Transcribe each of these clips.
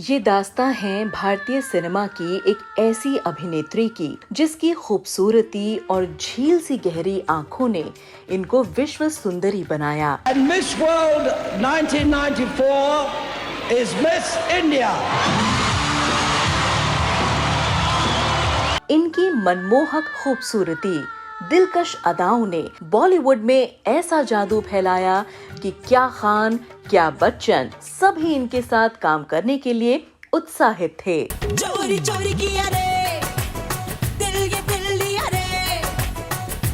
ये दास्तां है भारतीय सिनेमा की एक ऐसी अभिनेत्री की जिसकी खूबसूरती और झील सी गहरी आंखों ने इनको विश्व सुंदरी बनाया। And Miss World 1994 is Miss India. इनकी मनमोहक खूबसूरती, दिलकश अदाओं ने बॉलीवुड में ऐसा जादू फैलाया कि क्या खान क्या बच्चन सभी इनके साथ काम करने के लिए उत्साहित थे। चोरी चोरी किया रे, दिल लिया रे,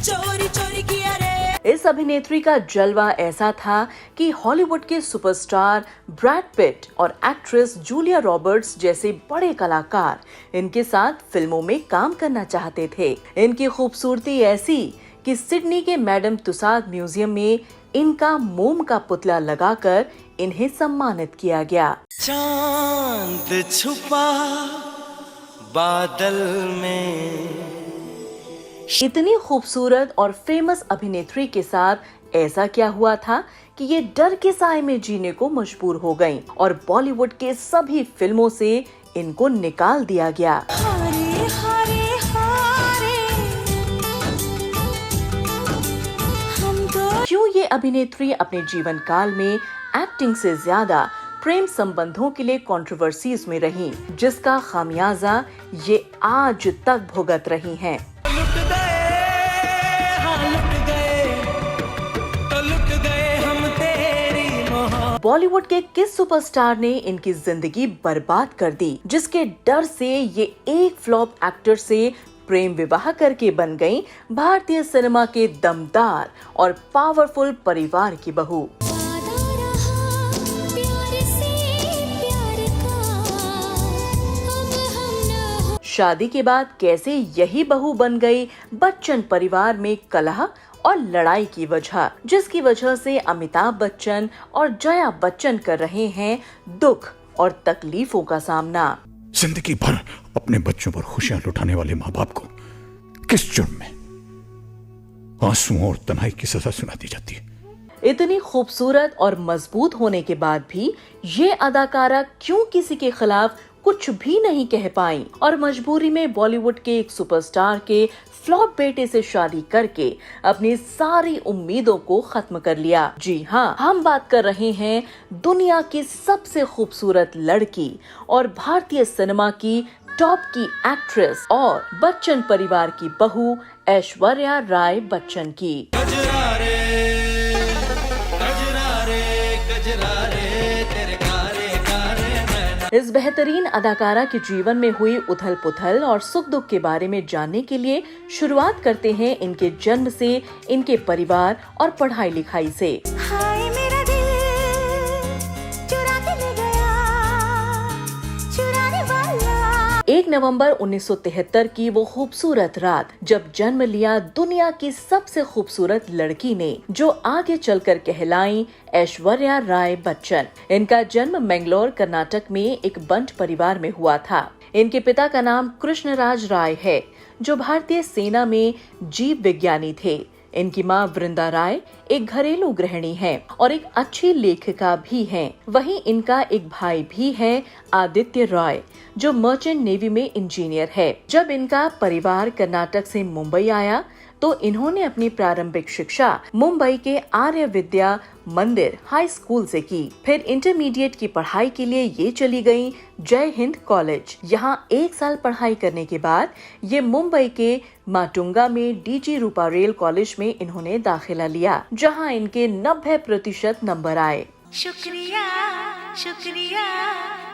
चोरी चोरी किया रे। इस अभिनेत्री का जलवा ऐसा था कि हॉलीवुड के सुपरस्टार ब्रैड पिट और एक्ट्रेस जूलिया रॉबर्ट्स जैसे बड़े कलाकार इनके साथ फिल्मों में काम करना चाहते थे। इनकी खूबसूरती ऐसी कि सिडनी के मैडम तुसाद म्यूजियम में इनका मोम का पुतला लगाकर इन्हें सम्मानित किया गया। चांद छुपा बादल में। इतनी खूबसूरत और फेमस अभिनेत्री के साथ ऐसा क्या हुआ था कि ये डर के साए में जीने को मजबूर हो गईं और बॉलीवुड के सभी फिल्मों से इनको निकाल दिया गया। हारे हारे हारे, हम तो क्यों ये अभिनेत्री अपने जीवन काल में एक्टिंग से ज्यादा प्रेम संबंधों के लिए कंट्रोवर्सीज में रही, जिसका खामियाजा ये आज तक भुगत रही हैं। लुट गए हम तेरी मोहब्बत। बॉलीवुड के किस सुपरस्टार ने इनकी जिंदगी बर्बाद कर दी, जिसके डर से ये एक फ्लॉप एक्टर से प्रेम विवाह करके बन गईं भारतीय सिनेमा के दमदार और पावरफुल परिवार की बहू। शादी के बाद कैसे यही बहू बन गई बच्चन परिवार में कलह और लड़ाई की वजह, जिसकी वजह से अमिताभ बच्चन और जया बच्चन कर रहे हैं दुख और तकलीफों का सामना। जिंदगी भर अपने बच्चों पर खुशियां लुटाने वाले माँ बाप को किस जुर्म में आंसुओं और तन्हाई की सजा सुना दी जाती है? इतनी खूबसूरत और मजबूत होने के बाद भी ये अदाकारा क्यों किसी के खिलाफ कुछ भी नहीं कह पाई और मजबूरी में बॉलीवुड के एक सुपरस्टार के फ्लॉप बेटे से शादी करके अपनी सारी उम्मीदों को खत्म कर लिया। जी हाँ, हम बात कर रहे हैं दुनिया की सबसे खूबसूरत लड़की और भारतीय सिनेमा की टॉप की एक्ट्रेस और बच्चन परिवार की बहू ऐश्वर्या राय बच्चन की। गजरा रे, गजरा रे, गजरा रे, तेरे कारे कारे नैना। इस बेहतरीन अदाकारा के जीवन में हुई उथल पुथल और सुख दुख के बारे में जानने के लिए शुरुआत करते हैं इनके जन्म से, इनके परिवार और पढ़ाई लिखाई से। हाय मेरा दिल चुरा के ले गया, चुराने वाला। 1 नवंबर 1973 की वो खूबसूरत रात जब जन्म लिया दुनिया की सबसे खूबसूरत लड़की ने, जो आगे चलकर कहलाई ऐश्वर्या राय बच्चन। इनका जन्म मैंगलोर कर्नाटक में एक बंट परिवार में हुआ था। इनके पिता का नाम कृष्णराज राय है, जो भारतीय सेना में जीव विज्ञानी थे। इनकी माँ वृंदा राय एक घरेलू गृहिणी हैं और एक अच्छी लेखिका भी हैं। वहीं इनका एक भाई भी है आदित्य रॉय, जो मर्चेंट नेवी में इंजीनियर है। जब इनका परिवार कर्नाटक से मुंबई आया तो इन्होंने अपनी प्रारंभिक शिक्षा मुंबई के आर्य विद्या मंदिर हाई स्कूल से की। फिर इंटरमीडिएट की पढ़ाई के लिए ये चली गयी जय हिंद कॉलेज। यहाँ 1 साल पढ़ाई करने के बाद ये मुंबई के माटुंगा में डीजी रूपारेल कॉलेज में इन्होंने दाखिला लिया, जहाँ इनके 90% नंबर आए। शुक्रिया शुक्रिया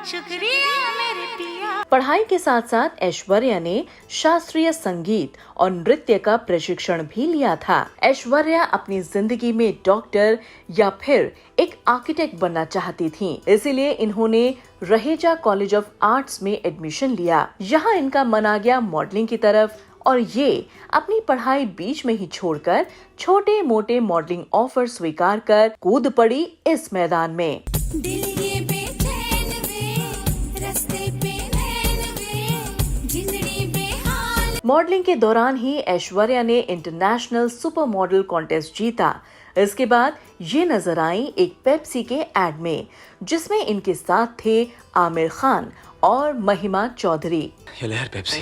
शुक्रिया मेरे पिया। पढ़ाई के साथ साथ ऐश्वर्या ने शास्त्रीय संगीत और नृत्य का प्रशिक्षण भी लिया था। ऐश्वर्या अपनी जिंदगी में डॉक्टर या फिर एक आर्किटेक्ट बनना चाहती थीं, इसीलिए इन्होंने रहेजा कॉलेज ऑफ आर्ट्स में एडमिशन लिया। यहाँ इनका मन आ गया मॉडलिंग की तरफ और ये अपनी पढ़ाई बीच में ही छोड़कर छोटे मोटे मॉडलिंग ऑफर स्वीकार कर कूद पड़ी इस मैदान में। दिल ये बेचैन वे, रास्ते पे नैन वे, जिंदगी बेहाल। मॉडलिंग के दौरान ही ऐश्वर्या ने इंटरनेशनल सुपर मॉडल कॉन्टेस्ट जीता। इसके बाद ये नजर आई एक पेप्सी के एड में, जिसमें इनके साथ थे आमिर खान और महिमा चौधरी। ये ले यार Pepsi.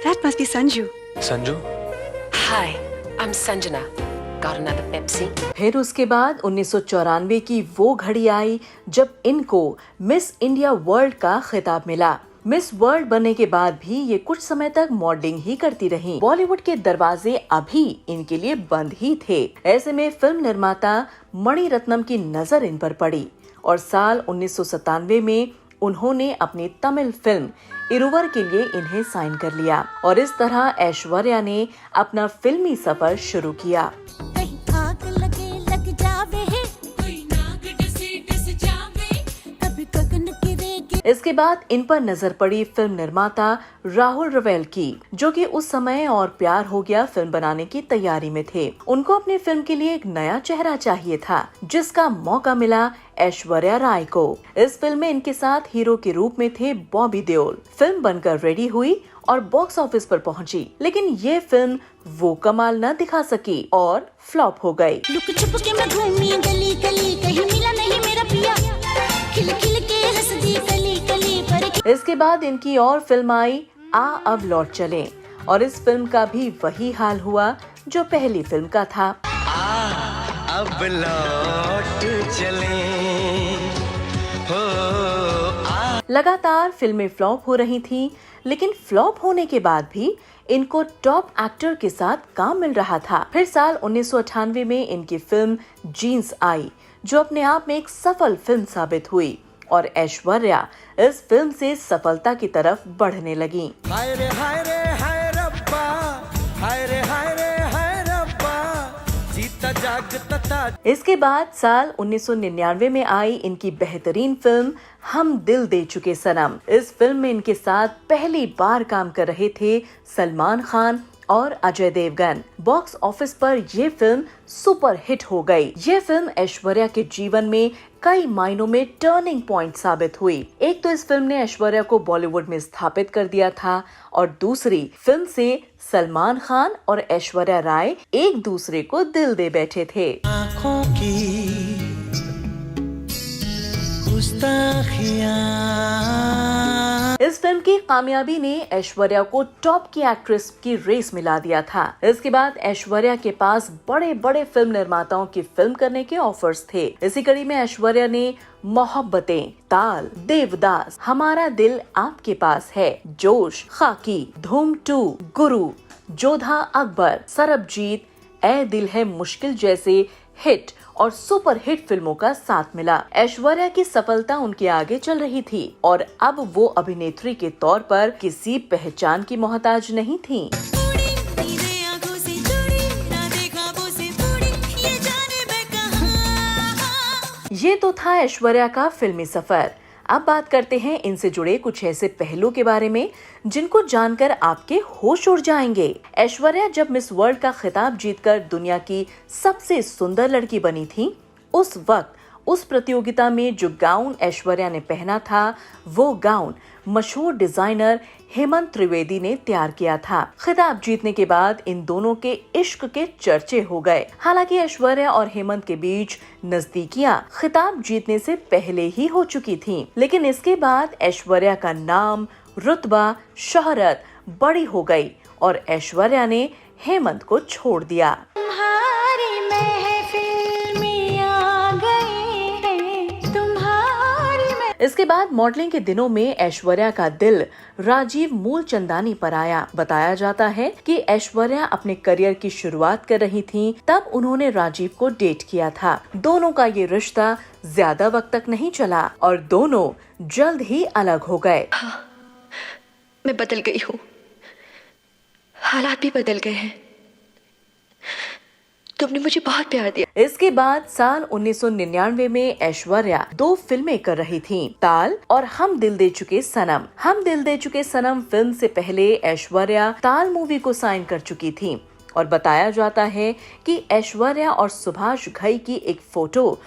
That must be Sanju. Sanju? Hi, I'm Sanjana. Got another Pepsi? फिर उसके बाद 1994 की वो घड़ी आई जब इनको मिस इंडिया वर्ल्ड का खिताब मिला। मिस वर्ल्ड बनने के बाद भी ये कुछ समय तक मॉडलिंग ही करती रहीं। बॉलीवुड के दरवाजे अभी इनके लिए बंद ही थे। ऐसे में फिल्म निर्माता मणि रत्नम की नजर इन पर पड़ी और साल 1997 में उन्होंने अपनी तमिल फिल्म इरुवर के लिए इन्हें साइन कर लिया और इस तरह ऐश्वर्या ने अपना फिल्मी सफर शुरू किया। कहीं आग लगे लग जावे, कोई नाग डसे डस जावे, कभी गगन गिरेगी। इसके बाद इन पर नजर पड़ी फिल्म निर्माता राहुल रवेल की, जो कि उस समय और प्यार हो गया फिल्म बनाने की तैयारी में थे। उनको अपनी फिल्म के लिए एक नया चेहरा चाहिए था, जिसका मौका मिला ऐश्वर्या राय को। इस फिल्म में इनके साथ हीरो के रूप में थे बॉबी देओल। फिल्म बनकर रेडी हुई और बॉक्स ऑफिस पर पहुंची, लेकिन ये फिल्म वो कमाल न दिखा सकी और फ्लॉप हो गई। लुक छुप के मैं घूमी गली गली, कहीं मिला नहीं मेरा पिया, खिल खिल के हंस दी गली गली पर। इसके बाद इनकी और फिल्म आई आ अब लौट चले और इस फिल्म का भी वही हाल हुआ जो पहली फिल्म का था। अब लौट चले हो लगातार फिल्में फ्लॉप हो रही थीं, लेकिन फ्लॉप होने के बाद भी इनको टॉप एक्टर के साथ काम मिल रहा था। फिर साल 1998 में इनकी फिल्म जीन्स आई, जो अपने आप में एक सफल फिल्म साबित हुई और ऐश्वर्या इस फिल्म से सफलता की तरफ बढ़ने लगी। हाय रे हाय रे हाय रब्बा, हाय रे हाय रे हाय रब्बा, जीता जागता ताज। इसके बाद साल 1999 में आई इनकी बेहतरीन फिल्म हम दिल दे चुके सनम। इस फिल्म में इनके साथ पहली बार काम कर रहे थे सलमान खान और अजय देवगन। बॉक्स ऑफिस पर ये फिल्म सुपर हिट हो गई। ये फिल्म ऐश्वर्या के जीवन में कई मायनों में टर्निंग पॉइंट साबित हुई। एक तो इस फिल्म ने ऐश्वर्या को बॉलीवुड में स्थापित कर दिया था और दूसरी फिल्म से सलमान खान और ऐश्वर्या राय एक दूसरे को दिल दे बैठे थे। आँखों की गुस्ताखियाँ। इस फिल्म की कामयाबी ने ऐश्वर्या को टॉप की एक्ट्रेस की रेस मिला दिया था। इसके बाद ऐश्वर्या के पास बड़े बड़े फिल्म निर्माताओं की फिल्म करने के ऑफर्स थे। इसी कड़ी में ऐश्वर्या ने मोहब्बतें, ताल, देवदास, हमारा दिल आपके पास है, जोश, खाकी, धूम 2, गुरु, जोधा अकबर, सरबजीत, ए दिल है मुश्किल जैसे हिट और सुपर हिट फिल्मों का साथ मिला। ऐश्वर्या की सफलता उनके आगे चल रही थी और अब वो अभिनेत्री के तौर पर किसी पहचान की मोहताज नहीं थी। ये तो था ऐश्वर्या का फिल्मी सफर। अब बात करते हैं इनसे जुड़े कुछ ऐसे पहलू के बारे में जिनको जानकर आपके होश उड़ जाएंगे। ऐश्वर्या जब मिस वर्ल्ड का खिताब जीतकर दुनिया की सबसे सुंदर लड़की बनी थी, उस वक्त उस प्रतियोगिता में जो गाउन ऐश्वर्या ने पहना था, वो गाउन मशहूर डिजाइनर हेमंत त्रिवेदी ने तैयार किया था। खिताब जीतने के बाद इन दोनों के इश्क के चर्चे हो गए। हालांकि ऐश्वर्या और हेमंत के बीच नजदीकियां खिताब जीतने से पहले ही हो चुकी थीं, लेकिन इसके बाद ऐश्वर्या का नाम, रुतबा, शोहरत बड़ी हो गई और ऐश्वर्या ने हेमंत को छोड़ दिया। इसके बाद मॉडलिंग के दिनों में ऐश्वर्या का दिल राजीव मूलचंदानी पर आया। बताया जाता है कि ऐश्वर्या अपने करियर की शुरुआत कर रही थीं, तब उन्होंने राजीव को डेट किया था। दोनों का ये रिश्ता ज्यादा वक्त तक नहीं चला और दोनों जल्द ही अलग हो गए। हाँ, मैं बदल गई हूँ, हालात भी बदल गए हैं। तुमने मुझे बहुत प्यार दिया। इसके बाद साल 1999 में ऐश्वर्या 2 फिल्में कर रही थीं, ताल और हम दिल दे चुके सनम। हम दिल दे चुके सनम फिल्म से पहले ऐश्वर्या ताल मूवी को साइन कर चुकी थीं और बताया जाता है कि ऐश्वर्या और सुभाष घई की एक फोटो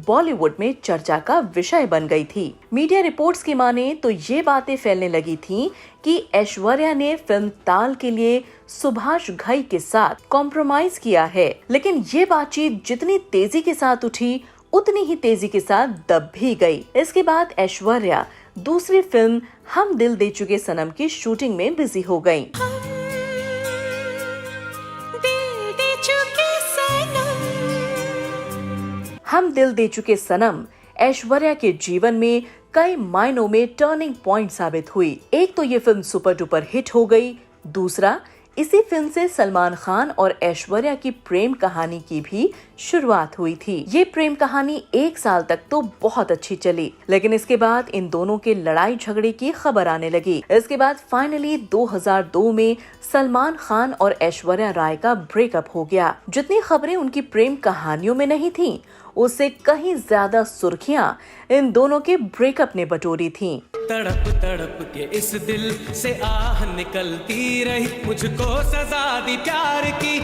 बॉलीवुड में चर्चा का विषय बन गई थी। मीडिया रिपोर्ट्स की माने तो ये बातें फैलने लगी थीं कि ऐश्वर्या ने फिल्म ताल के लिए सुभाष घई के साथ कॉम्प्रोमाइज किया है, लेकिन ये बातचीत जितनी तेजी के साथ उठी उतनी ही तेजी के साथ दब भी गई। इसके बाद ऐश्वर्या दूसरी फिल्म हम दिल दे चुके सनम की शूटिंग में बिजी हो गयीं। हम दिल दे चुके सनम ऐश्वर्या के जीवन में कई मायनों में टर्निंग पॉइंट साबित हुई। एक तो ये फिल्म सुपर डुपर हिट हो गई, दूसरा इसी फिल्म से सलमान खान और ऐश्वर्या की प्रेम कहानी की भी शुरुआत हुई थी। ये प्रेम कहानी 1 साल तक तो बहुत अच्छी चली, लेकिन इसके बाद इन दोनों के लड़ाई झगड़े की खबर आने लगी। इसके बाद फाइनली 2002 में सलमान खान और ऐश्वर्या राय का ब्रेकअप हो गया। जितनी खबरें उनकी प्रेम कहानियों में नहीं थीं, उससे कहीं ज्यादा सुर्खियां इन दोनों के ब्रेकअप ने बटोरी थीं। तड़प तड़प के इस दिल से आह निकलती रही, मुझको सजा दी प्यार की।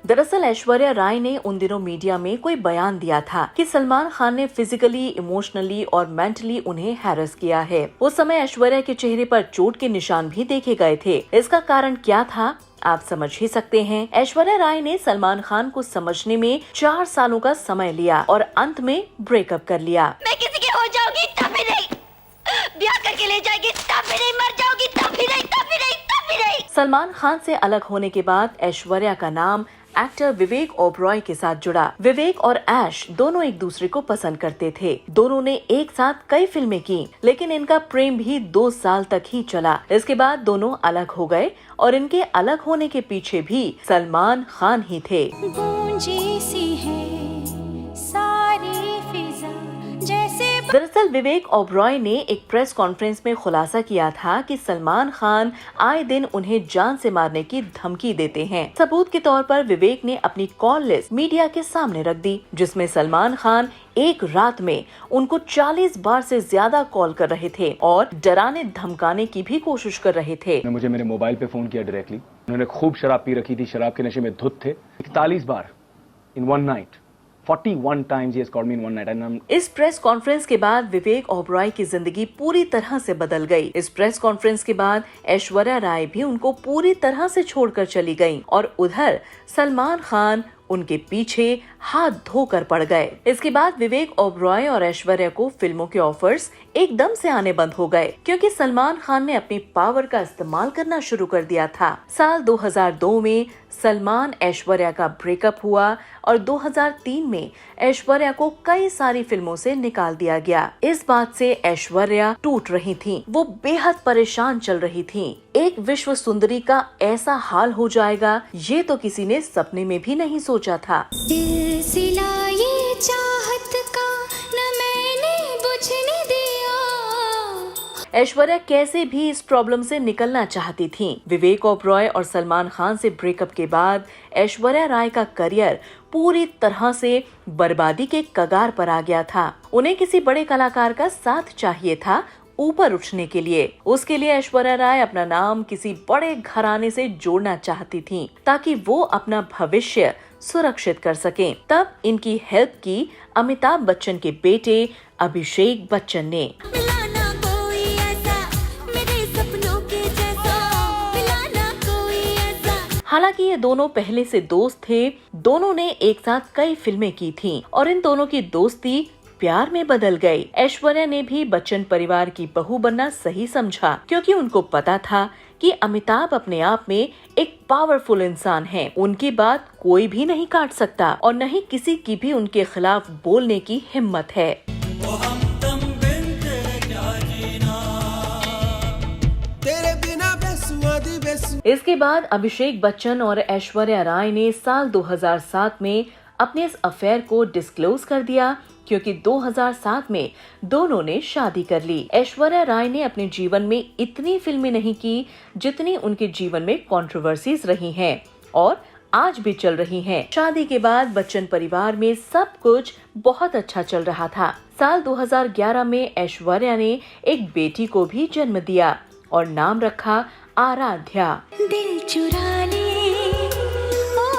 दरअसल ऐश्वर्या राय ने उन दिनों मीडिया में कोई बयान दिया था कि सलमान खान ने फिजिकली, इमोशनली और मेंटली उन्हें हैरेस किया है। उस समय ऐश्वर्या के चेहरे पर चोट के निशान भी देखे गए थे। इसका कारण क्या था आप समझ ही सकते हैं। ऐश्वर्या राय ने सलमान खान को समझने में 4 सालों का समय लिया और अंत में ब्रेकअप कर लिया। मैं किसी की हो जाऊंगी तब भी नहीं, ब्याह करके ले जाएगी तब भी नहीं, मर जाऊंगी तब भी नहीं, तब भी नहीं, तब भी नहीं। सलमान खान से अलग होने के बाद ऐश्वर्या का नाम एक्टर विवेक ओबरॉय के साथ जुड़ा। विवेक और ऐश दोनों एक दूसरे को पसंद करते थे। दोनों ने एक साथ कई फिल्में की, लेकिन इनका प्रेम भी 2 साल तक ही चला। इसके बाद दोनों अलग हो गए और इनके अलग होने के पीछे भी सलमान खान ही थे। गूंजी सी है सारी फिजा जैसे। दरअसल विवेक ओबरॉय ने एक प्रेस कॉन्फ्रेंस में खुलासा किया था कि सलमान खान आए दिन उन्हें जान से मारने की धमकी देते हैं। सबूत के तौर पर विवेक ने अपनी कॉल लिस्ट मीडिया के सामने रख दी, जिसमें सलमान खान एक रात में उनको 40 बार से ज्यादा कॉल कर रहे थे और डराने धमकाने की भी कोशिश कर रहे थे। मुझे मेरे मोबाइल पे फोन किया डायरेक्टली। उन्होंने खूब शराब पी रखी थी, शराब के नशे में धुत थे। 41 बार in one night, 41 times he has called me in one night. इस प्रेस कॉन्फ्रेंस के बाद विवेक ओबरॉय की जिंदगी पूरी तरह से बदल गई। इस प्रेस कॉन्फ्रेंस के बाद ऐश्वर्या राय भी उनको पूरी तरह से छोड़कर चली गईं और उधर सलमान खान उनके पीछे हाथ धोकर पड़ गए। इसके बाद विवेक ओबरॉय और ऐश्वर्या को फिल्मों के ऑफर्स एकदम से आने बंद हो गए, क्योंकि सलमान खान ने अपनी पावर का इस्तेमाल करना शुरू कर दिया था। साल 2002 में सलमान ऐश्वर्या का ब्रेकअप हुआ और 2003 में ऐश्वर्या को कई सारी फिल्मों से निकाल दिया गया। इस बात से ऐश्वर्या टूट रही थीं। वो बेहद परेशान चल रही थीं। एक विश्व सुंदरी का ऐसा हाल हो जाएगा, ये तो किसी ने सपने में भी नहीं सोचा था। सिलसिला ये चाहत का न मैंने बुझने दिया। ऐश्वर्या कैसे भी इस प्रॉब्लम से निकलना चाहती थीं। विवेक ओबरॉय और सलमान खान से ब्रेकअप के बाद ऐश्वर्या राय का करियर पूरी तरह से बर्बादी के कगार पर आ गया था। उन्हें किसी बड़े कलाकार का साथ चाहिए था ऊपर उठने के लिए। उसके लिए ऐश्वर्या राय अपना नाम किसी बड़े घराने से जोड़ना चाहती थीं, ताकि वो अपना भविष्य सुरक्षित कर सकें। तब इनकी हेल्प की अमिताभ बच्चन के बेटे अभिषेक बच्चन ने। मिलाना कोई ऐसा मेरे सपनों के जैसा, मिलाना कोई ऐसा। हालांकि ये दोनों पहले से दोस्त थे। दोनों ने एक साथ कई फिल्में की थीं और इन दोनों की दोस्ती प्यार में बदल गई। ऐश्वर्या ने भी बच्चन परिवार की बहू बनना सही समझा, क्योंकि उनको पता था कि अमिताभ अपने आप में एक पावरफुल इंसान हैं। उनकी बात कोई भी नहीं काट सकता और न ही किसी की भी उनके खिलाफ बोलने की हिम्मत है। इसके बाद अभिषेक बच्चन और ऐश्वर्या राय ने साल 2007 में अपने इस अफेयर को डिस्क्लोज कर दिया, क्योंकि 2007 में दोनों ने शादी कर ली। ऐश्वर्या राय ने अपने जीवन में इतनी फिल्में नहीं की जितनी उनके जीवन में कंट्रोवर्सीज रही हैं और आज भी चल रही हैं। शादी के बाद बच्चन परिवार में सब कुछ बहुत अच्छा चल रहा था। साल 2011 में ऐश्वर्या ने एक बेटी को भी जन्म दिया और नाम रखा आराध्या। दिल चुरा ले ओ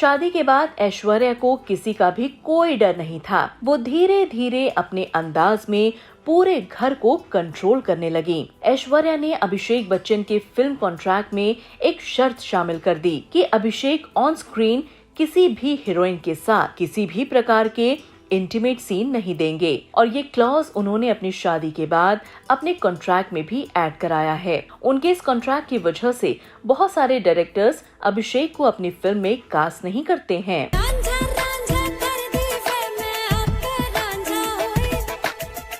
शादी के बाद ऐश्वर्या को किसी का भी कोई डर नहीं था। वो धीरे धीरे अपने अंदाज में पूरे घर को कंट्रोल करने लगी। ऐश्वर्या ने अभिषेक बच्चन के फिल्म कॉन्ट्रैक्ट में एक शर्त शामिल कर दी कि अभिषेक ऑन स्क्रीन किसी भी हीरोइन के साथ किसी भी प्रकार के इंटीमेट सीन नहीं देंगे, और ये क्लॉज उन्होंने अपनी शादी के बाद अपने कॉन्ट्रैक्ट में भी ऐड कराया है। उनके इस कॉन्ट्रैक्ट की वजह से बहुत सारे डायरेक्टर्स अभिषेक को अपनी फिल्म में कास्ट नहीं करते हैं। रांझा रांझा कर दी है मैं आपका रांझा होए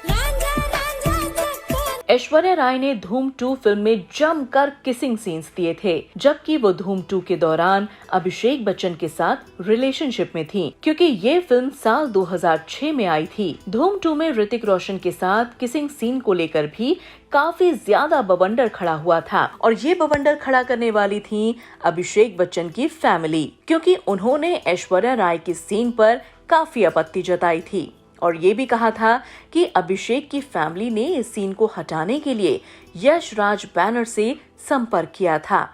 रांझा रांझा तक। ऐश्वर्या राय ने धूम 2 फिल्म में जमकर किसिंग सीन्स दिए थे, जबकि वो धूम 2 के दौरान अभिषेक बच्चन के साथ रिलेशनशिप में थी, क्योंकि ये फिल्म साल 2006 में आई थी। धूम 2 में ऋतिक रोशन के साथ किसिंग सीन को लेकर भी काफी ज्यादा बवंडर खड़ा हुआ था, और ये बवंडर खड़ा करने वाली थी अभिषेक बच्चन की फैमिली, क्योंकि उन्होंने ऐश्वर्या राय के सीन पर काफी आपत्ति जताई थी और ये भी कहा था कि अभिषेक की फैमिली ने इस सीन को हटाने के लिए यश राज बैनर से संपर्क किया था।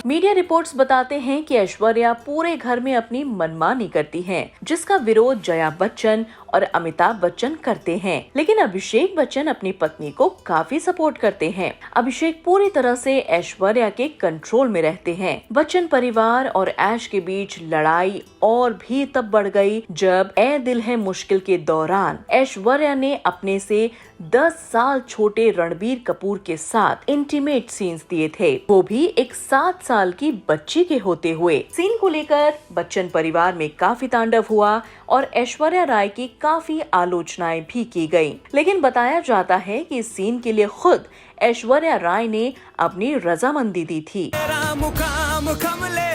मीडिया रिपोर्ट्स बताते हैं कि ऐश्वर्या पूरे घर में अपनी मनमानी करती हैं, जिसका विरोध जया बच्चन और अमिताभ बच्चन करते हैं, लेकिन अभिषेक बच्चन अपनी पत्नी को काफी सपोर्ट करते हैं। अभिषेक पूरी तरह से ऐश्वर्या के कंट्रोल में रहते हैं। बच्चन परिवार और ऐश के बीच लड़ाई और भी तब बढ़ गई जब ए दिल है मुश्किल के दौरान ऐश्वर्या ने अपने से 10 साल छोटे रणबीर कपूर के साथ इंटीमेट सीन्स दिए थे, वो भी एक 7 साल की बच्ची के होते हुए। सीन को लेकर बच्चन परिवार में काफी तांडव हुआ और ऐश्वर्या राय की काफी आलोचनाएं भी की गयी, लेकिन बताया जाता है कि इस सीन के लिए खुद ऐश्वर्या राय ने अपनी रजामंदी दी थी। मुकाम कमले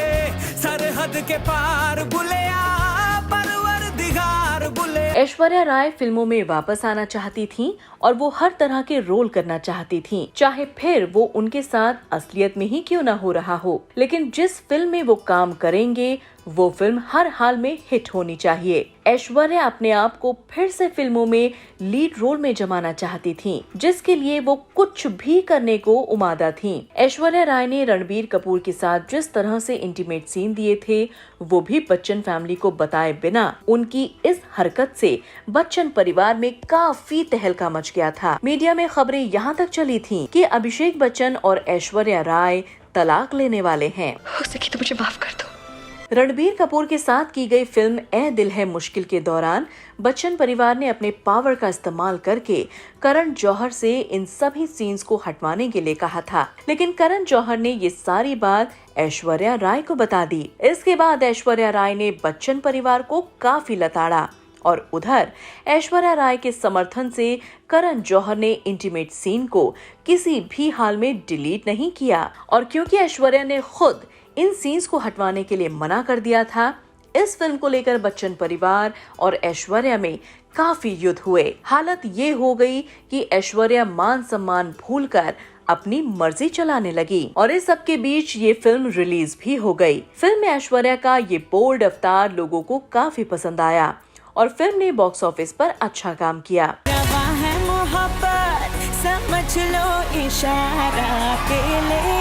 सरहद के पार बुलेया परवरदिगार बुले। ऐश्वर्या राय फिल्मों में वापस आना चाहती थीं और वो हर तरह के रोल करना चाहती थीं, चाहे फिर वो उनके साथ असलियत में ही क्यों ना हो रहा हो, लेकिन जिस फिल्म में वो काम करेंगे वो फिल्म हर हाल में हिट होनी चाहिए। ऐश्वर्या अपने आप को फिर से फिल्मों में लीड रोल में जमाना चाहती थीं, जिसके लिए वो कुछ भी करने को उमादा थीं। ऐश्वर्या राय ने रणबीर कपूर के साथ जिस तरह से इंटीमेट सीन दिए थे, वो भी बच्चन फैमिली को बताए बिना उनकी इस हरकत से बच्चन परिवार में काफी तहलका मच गया था। मीडिया में खबरें यहाँ तक चली थीं कि अभिषेक बच्चन और ऐश्वर्या राय तलाक लेने वाले हैं। हो सके तो मुझे माफ कर दो। रणबीर कपूर के साथ की गई फिल्म ए दिल है मुश्किल के दौरान बच्चन परिवार ने अपने पावर का इस्तेमाल करके करण जौहर से इन सभी सीन्स को हटवाने के लिए कहा था, लेकिन करण जौहर ने ये सारी बात ऐश्वर्या राय को बता दी। इसके बाद ऐश्वर्या राय ने बच्चन परिवार को काफी लताड़ा और उधर ऐश्वर्या राय के समर्थन से करण जौहर ने इंटीमेट सीन को किसी भी हाल में डिलीट नहीं किया, और क्योंकि ऐश्वर्या ने खुद इन सीन्स को हटवाने के लिए मना कर दिया था, इस फिल्म को लेकर बच्चन परिवार और ऐश्वर्या में काफी युद्ध हुए। हालत ये हो गई कि ऐश्वर्या मान सम्मान भूलकर अपनी मर्जी चलाने लगी और इस सब के बीच ये फिल्म रिलीज भी हो गई। फिल्म में ऐश्वर्या का ये बोल्ड अवतार लोगों को काफी पसंद आया और फिल्म ने बॉक्स ऑफिस पर अच्छा काम किया। समझ लो इशारा अकेले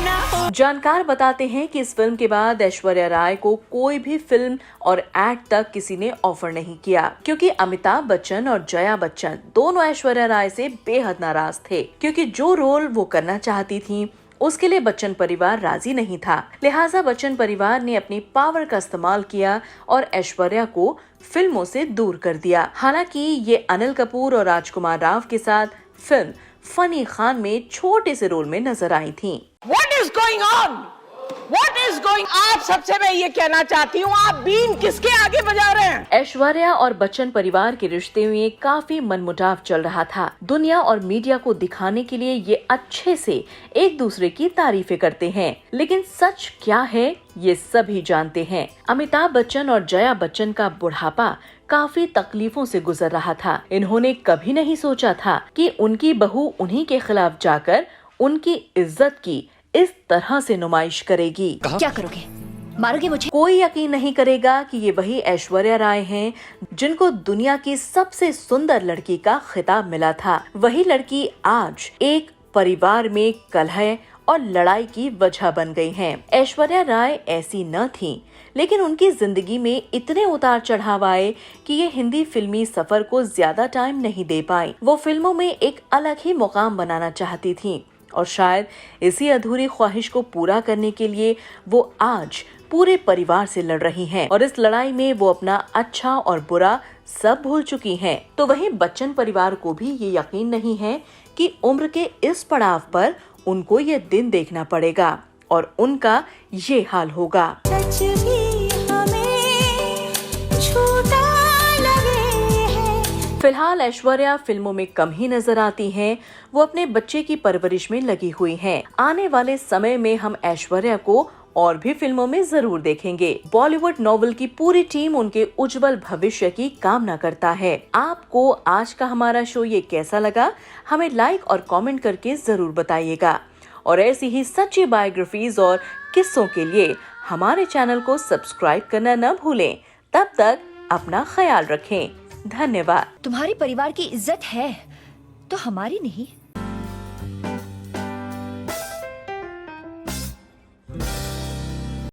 ना हो। जानकार बताते हैं कि इस फिल्म के बाद ऐश्वर्या राय को कोई भी फिल्म और एक्ट तक किसी ने ऑफर नहीं किया, क्योंकि अमिताभ बच्चन और जया बच्चन दोनों ऐश्वर्या राय से बेहद नाराज थे, क्योंकि जो रोल वो करना चाहती थी उसके लिए बच्चन परिवार राजी नहीं था। लिहाजा बच्चन परिवार ने अपनी पावर का इस्तेमाल किया और ऐश्वर्या को फिल्मों से दूर कर दिया। हालांकि ये अनिल कपूर और राजकुमार राव के साथ फिल्म फनी खान में छोटे से रोल में नजर आई थीं। What is going on? What is going? आप सबसे मैं ये कहना चाहती हूँ, आप बीन किसके आगे बजा रहे हैं? ऐश्वर्या और बच्चन परिवार के रिश्ते में काफी मनमुटाव चल रहा था। दुनिया और मीडिया को दिखाने के लिए ये अच्छे से एक दूसरे की तारीफें करते हैं, लेकिन सच क्या है ये सभी जानते हैं। अमिताभ बच्चन और जया बच्चन का बुढ़ापा काफी तकलीफों से गुजर रहा था। इन्होंने कभी नहीं सोचा था कि उनकी बहू उन्हीं के खिलाफ जाकर उनकी इज्जत की इस तरह से नुमाइश करेगी। क्या करोगे? मारोगे मुझे? कोई यकीन नहीं करेगा कि ये वही ऐश्वर्या राय हैं जिनको दुनिया की सबसे सुंदर लड़की का खिताब मिला था। वही लड़की आज एक परिवार में कलह और लड़ाई की वजह बन गई हैं। ऐश्वर्या राय ऐसी न थीं, लेकिन उनकी जिंदगी में इतने उतार चढ़ाव आए कि ये हिंदी फिल्मी सफर को ज्यादा टाइम नहीं दे पाई। वो फिल्मों में एक अलग ही मुकाम बनाना चाहती थीं और शायद इसी अधूरी ख्वाहिश को पूरा करने के लिए वो आज पूरे परिवार से लड़ रही हैं और इस लड़ाई में वो अपना अच्छा और बुरा सब भूल चुकी हैं। तो वहीं बच्चन परिवार को भी ये यकीन नहीं है कि उम्र के इस पड़ाव पर उनको ये दिन देखना पड़ेगा और उनका ये हाल होगा। सच भी हमें छूटा लगे है। फिलहाल ऐश्वर्या फिल्मों में कम ही नजर आती हैं। वो अपने बच्चे की परवरिश में लगी हुई हैं। आने वाले समय में हम ऐश्वर्या को और भी फिल्मों में जरूर देखेंगे। बॉलीवुड नॉवेल की पूरी टीम उनके उज्जवल भविष्य की कामना करता है। आपको आज का हमारा शो ये कैसा लगा, हमें लाइक और कमेंट करके जरूर बताइएगा और ऐसी ही सच्ची बायोग्राफीज और किस्सों के लिए हमारे चैनल को सब्सक्राइब करना न भूलें। तब तक अपना ख्याल रखें। धन्यवाद। तुम्हारे परिवार की इज्जत है तो हमारी नहीं।